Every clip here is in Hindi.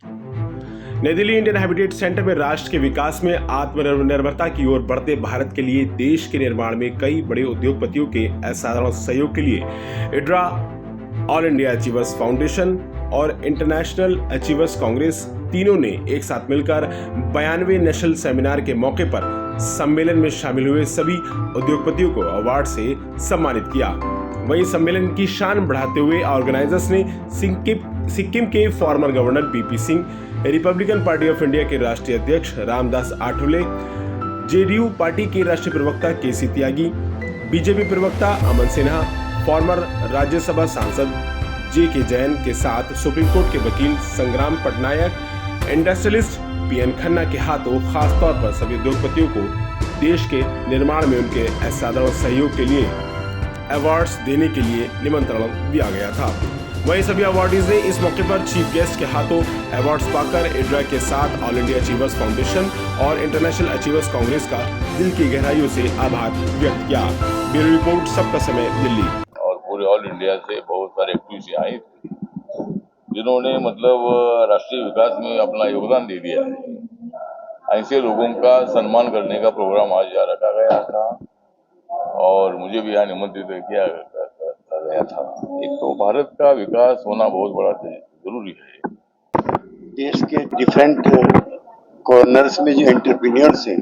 नई दिल्ली इंडियन हैबिटेट सेंटर में राष्ट्र के विकास में आत्मनिर्भरता की ओर बढ़ते भारत के लिए देश के निर्माण में कई बड़े उद्योगपतियों के असाधारण सहयोग के लिए इड्रा, ऑल इंडिया अचीवर्स फाउंडेशन और इंटरनेशनल अचीवर्स कांग्रेस तीनों ने एक साथ मिलकर 92वें नेशनल सेमिनार के मौके पर सम्मेलन में शामिल हुए सभी उद्योगपतियों को अवार्ड से सम्मानित किया। वहीं सम्मेलन की शान बढ़ाते हुए ऑर्गेनाइजर्स ने सिक्किम के former governor PP Singh, Republican party of India के राष्ट्रीय अध्यक्ष रामदास आठवले, जेडीयू पार्टी के राष्ट्रीय प्रवक्ता केसी त्यागी, बीजेपी प्रवक्ता अमन सिन्हा, फॉर्मर राज्यसभा सांसद जे.के. जैन के साथ सुप्रीम कोर्ट के वकील संग्राम पटनायक, इंडस्ट्रियलिस्ट पीएन खन्ना के हाथों खास तौर पर सभी उद्योगपतियों को देश के निर्माण में उनके असाधारण सहयोग के लिए अवार्ड्स देने के लिए निमंत्रण दिया गया था। वहीं सभी अवार्डीज ने इस मौके पर चीफ गेस्ट के हाथों अवार्ड्स पाकर इड्रा के साथ ऑल इंडिया अचीवर्स फाउंडेशन और इंटरनेशनल अचीवर्स कांग्रेस का दिल की गहराइयों से आभार व्यक्त किया। ब्यूरो रिपोर्ट, सबका समय, दिल्ली। और पूरे ऑल इंडिया से बहुत सारे एक्टिविस्ट आए थे जिन्होंने राष्ट्रीय विकास में अपना योगदान दे दिया है। ऐसे लोगों का सम्मान करने का प्रोग्राम आज यहाँ रखा गया था और मुझे भी यहाँ निमंत्रित किया गया था। एक तो भारत का विकास होना बहुत बड़ा जरूरी है। देश के डिफरेंट कॉर्नर्स में जो एंटरप्रेन्योर्स हैं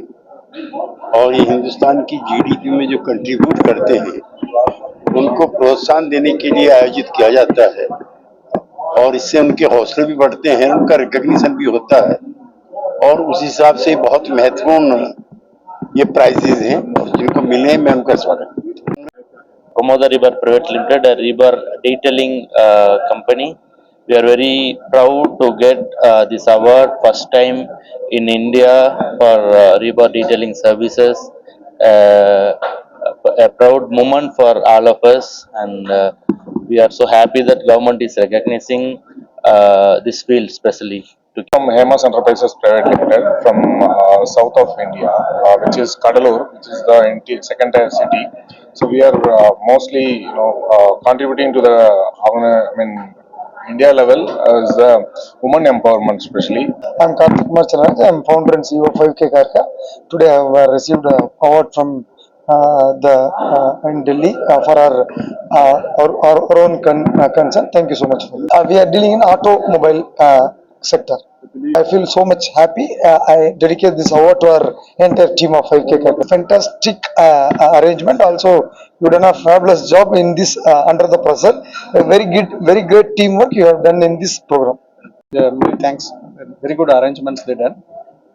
और ये हिंदुस्तान की जीडीपी में जो कंट्रीब्यूट करते हैं उनको प्रोत्साहन देने के लिए आयोजित किया जाता है और इससे उनके हौसले भी बढ़ते हैं, उनका रिकॉग्निशन भी होता है और उस हिसाब से बहुत महत्वपूर्ण ये प्राइजेज हैं जिनको मिले। मैं उनका स्वागत Komoda River Private Limited, a river detailing company. We are very proud to get this award first time in India for river detailing services. A proud moment for all of us, and we are so happy that government is recognizing this field specially. From Hemas Enterprises Private Limited from south of India, which is Kadalur, which is the second tier city. So we are mostly, contributing to the, India level as the women empowerment, especially. I'm Karthik Marchanaj. I'm founder and CEO of 5K Karka. Today I have received an award from in Delhi for our own concern. Thank you so much. We are dealing in automobile sector. I feel so much happy. I dedicate this award to our entire team of 5K Karka. Fantastic arrangement. Also, you done a fabulous job in this under the pressure. A very great teamwork you have done in this program. Many thanks. Very good arrangements they done.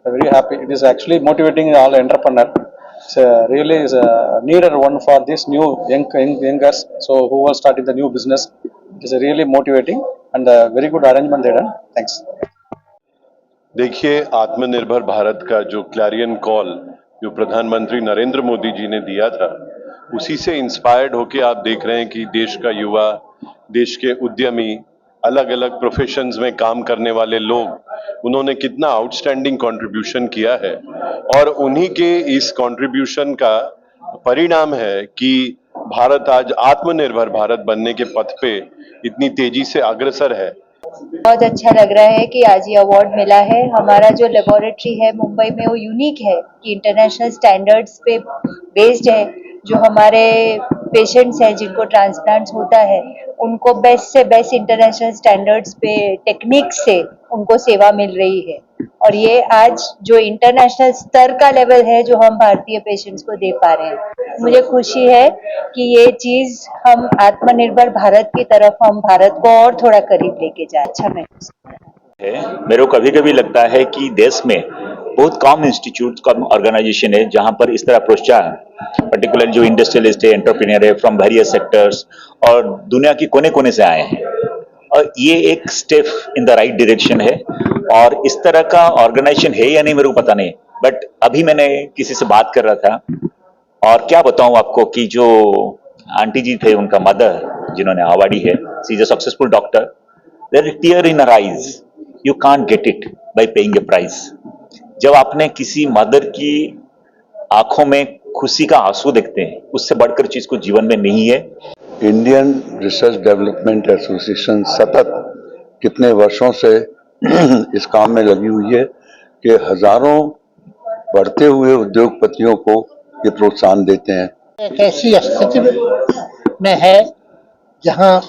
I'm very happy. It is actually motivating all entrepreneurs. It's really is a needed one for this new youngers. So who are starting the new business. It is really motivating and a very good arrangement they done. Thanks. देखिए, आत्मनिर्भर भारत का जो क्लैरियन कॉल जो प्रधानमंत्री नरेंद्र मोदी जी ने दिया था, उसी से इंस्पायर्ड होके आप देख रहे हैं कि देश का युवा, देश के उद्यमी, अलग अलग प्रोफेशंस में काम करने वाले लोग, उन्होंने कितना आउटस्टैंडिंग कंट्रीब्यूशन किया है और उन्हीं के इस कंट्रीब्यूशन का परिणाम है कि भारत आज आत्मनिर्भर भारत बनने के पथ पे इतनी तेजी से अग्रसर है। बहुत अच्छा लग रहा है कि आज ये अवार्ड मिला है। हमारा जो लेबोरेटरी है मुंबई में वो यूनिक है कि इंटरनेशनल स्टैंडर्ड्स पे बेस्ड है। जो हमारे पेशेंट्स हैं जिनको ट्रांसप्लांट्स होता है उनको बेस्ट से बेस्ट इंटरनेशनल स्टैंडर्ड्स पे टेक्निक से उनको सेवा मिल रही है और ये आज जो इंटरनेशनल स्तर का लेवल है जो हम भारतीय पेशेंट्स को दे पा रहे हैं। मुझे खुशी है कि ये चीज हम आत्मनिर्भर भारत की तरफ हम भारत को और थोड़ा करीब लेके जाए। अच्छा महसूस है। मेरे को कभी कभी लगता है कि देश में बहुत कम इंस्टीट्यूट कम ऑर्गेनाइजेशन है जहां पर इस तरह प्रोत्साहन पर्टिकुलर जो इंडस्ट्रियलिस्ट है, एंटरप्रेन्योर है फ्रॉम वेरियस सेक्टर्स और दुनिया के कोने कोने से आए हैं और ये एक step in the right direction है। और इस तरह का ऑर्गेनाइजेशन है या नहीं मेरे को पता नहीं, बट अभी मैंने किसी से बात कर रहा था और क्या बताऊं आपको कि जो आंटी जी थे उनका मदर जिन्होंने अवार्डी है, she is a successful doctor, there is tear in her eyes, you can't get it by paying a price. जब आपने किसी मदर की आंखों में खुशी का आंसू देखते हैं, उससे बढ़कर चीज को जीवन में नहीं है। इंडियन रिसर्च डेवलपमेंट एसोसिएशन सतत कितने वर्षों से इस काम में लगी हुई है कि हजारों बढ़ते हुए उद्योगपतियों को ये प्रोत्साहन देते हैं। एक ऐसी स्थिति में है जहां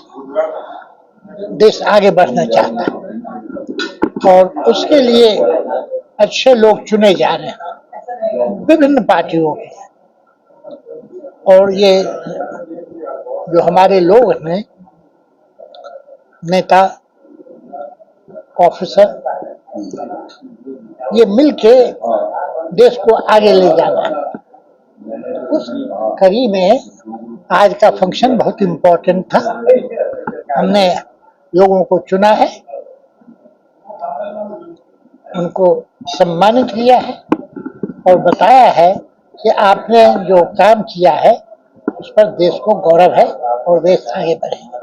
देश आगे बढ़ना चाहता है और उसके लिए अच्छे लोग चुने जा रहे हैं विभिन्न पार्टियों के, और ये जो हमारे लोग हैं, नेता, ऑफिसर, ये मिलके देश को आगे ले जाना है। उस कड़ी में आज का फंक्शन बहुत इम्पोर्टेंट था। हमने लोगों को चुना है, उनको सम्मानित किया है और बताया है कि आपने जो काम किया है उस पर देश को गौरव है और देश आगे बढ़ेगा।